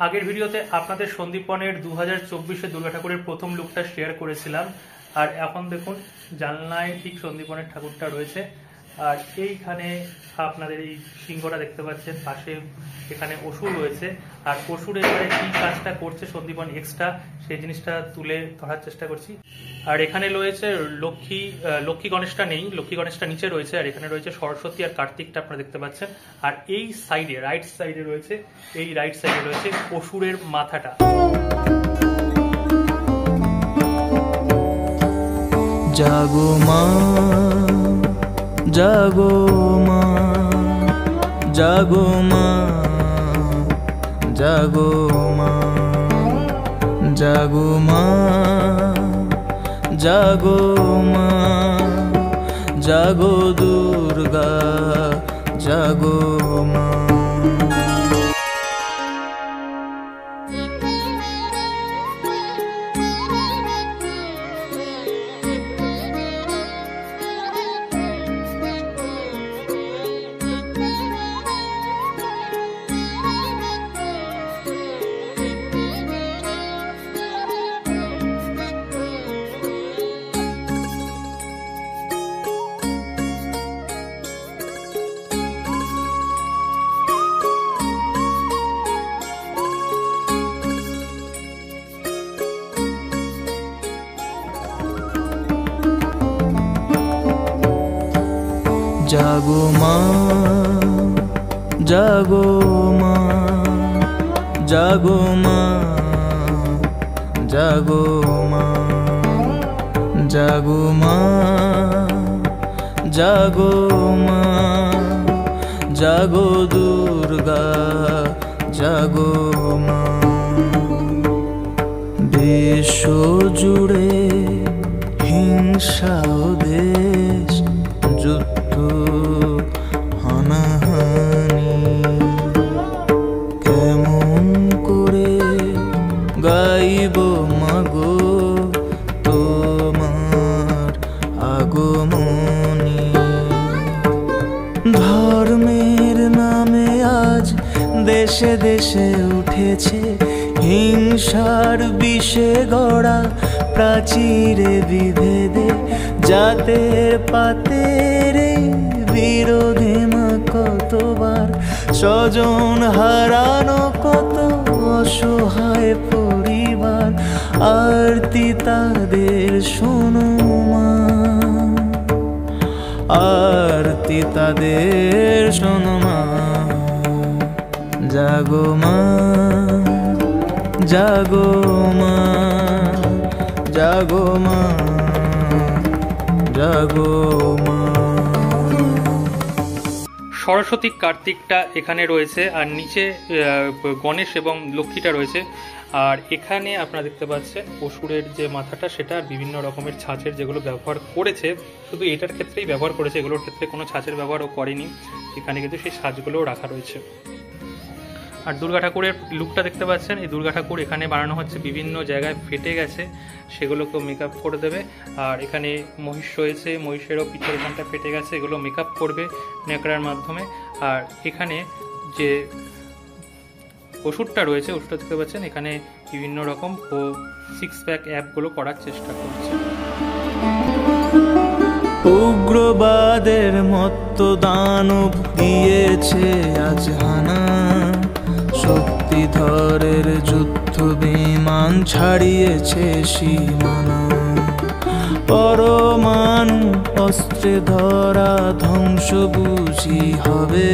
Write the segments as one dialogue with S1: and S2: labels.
S1: আগের ভিডিওতে আপনাদের সন্দীপনের 2024-এর দুর্গা ঠাকুরের প্রথম লুকটা শেয়ার করেছিলাম। আর এখন দেখুন জানলায় ঠিক সন্দীপনের ঠাকুরটা রয়েছে। আর এইখানে আপনাদের এই সিংহটা দেখতে পাচ্ছেন, পাশে এখানে অসুর রয়েছে। আর অসুর এবারে কি কাজটা করছে সন্দীপন এক্সট্রা, সেই জিনিসটা তুলে ধরার চেষ্টা করছি। আর এখানে রয়েছে লক্ষ্মী গণেশটা নেই, লক্ষ্মী গণেশটা নিচে রয়েছে। আর এখানে রয়েছে সরস্বতী আর কার্তিকটা আপনারা দেখতে পাচ্ছেন। আর এই সাইডে রাইট সাইডে রয়েছে অসুরের মাথাটা।
S2: জাগো মা, জাগো মা, জাগো মা, জাগো মা, জাগো মা, জাগো মা, জাগো দুর্গা, জাগো মা। জাগো মা, জাগো মা, জাগো মা, জাগো মা, জাগো মা, জাগো মা, জাগো দুর্গা, জাগো মা। বিশ্ব জুড়ে হিংসা দেশ যুদ্ধ হানাহানি, কেমন করে গাইব মাগো তোমার আগমনী। ধর্মের নামে আজ দেশে দেশে উঠেছে হিংসার বিষে গড়া প্রাচীরে বিভেদে, জাতের পাতের বিরোধে মা কতবার স্বজন হারানো, কত অসহায় পরিবার। আরতি তাদের শোনো মা, আরতি তাদের শোনো মা। জাগো মা, জাগো মা, জাগো মা, জাগো মা।
S1: সরস্বতী কার্তিকটা এখানে রয়েছে, আর নিচে গণেশ এবং লক্ষ্মীটা রয়েছে। আর এখানে আপনারা দেখতে পাচ্ছেন অসুরের যে মাথাটা, সেটা বিভিন্ন রকমের ছাঁচের যেগুলো ব্যবহার করেছে, শুধু এটার ক্ষেত্রেই ব্যবহার করেছে, এগুলোর ক্ষেত্রে কোনো ছাঁচের ব্যবহারও করেনি। এখানে কিন্তু সেই ছাঁচগুলোও রাখা রয়েছে। আর দুর্গা ঠাকুরের লুকটা দেখতে পাচ্ছেন, এই দুর্গা ঠাকুর এখানে বানানো হচ্ছে, বিভিন্ন জায়গায় ফেটে গেছে, সেগুলোকেও মেকআপ করে দেবে। আর এখানে মহিষ রয়েছে, মহিষেরও পিঠের এখানটা ফেটে গেছে, এগুলো মেকআপ করবে ন্যাকড়ার মাধ্যমে। আর এখানে যে ওষুধটা রয়েছে, ওষুধটা দেখতে পাচ্ছেন, এখানে বিভিন্ন রকম ও 6 প্যাক অ্যাপগুলো করার চেষ্টা করছে।
S2: উগ্রবাদের মতো দানব দিয়েছে আজ হানা, শক্তিধরের যুদ্ধ বিমান ছাড়িয়েছে সীমানা। পরমাণু অস্ত্রে ধরা ধ্বংস বুঝি হবে,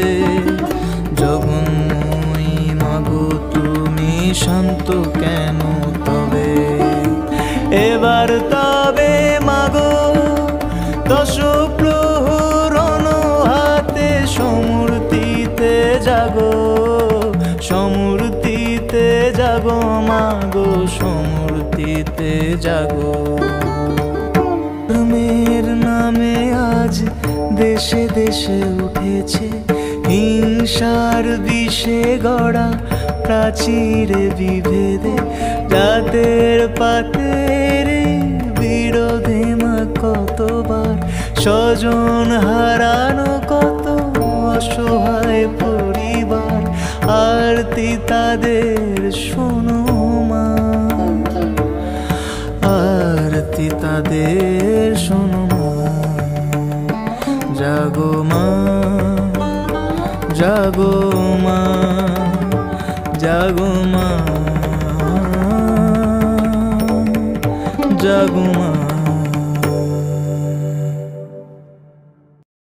S2: জগন্ময়ী মাগো তুমি শান্ত কেন তবে। এবার তবে মাগো দশ প্রহর হাতে সমূর্তিতে জাগো, সমূর্তিতে জাগো মাগো, সমূর্তিতে জাগো। ধর্মের নামে আজ দেশে দেশে উঠেছে হিংসার বিষে গড়া প্রাচীরে বিভেদে, জাতের পাতের বিরোধে মা কতবার স্বজন হারানো, কত অসহায় পরিবার। আর আরতি তাদের শোনো মা, আরতি তাদের শোনো মা। জাগো মা, জাগো মা, জাগো মা, জাগো মা।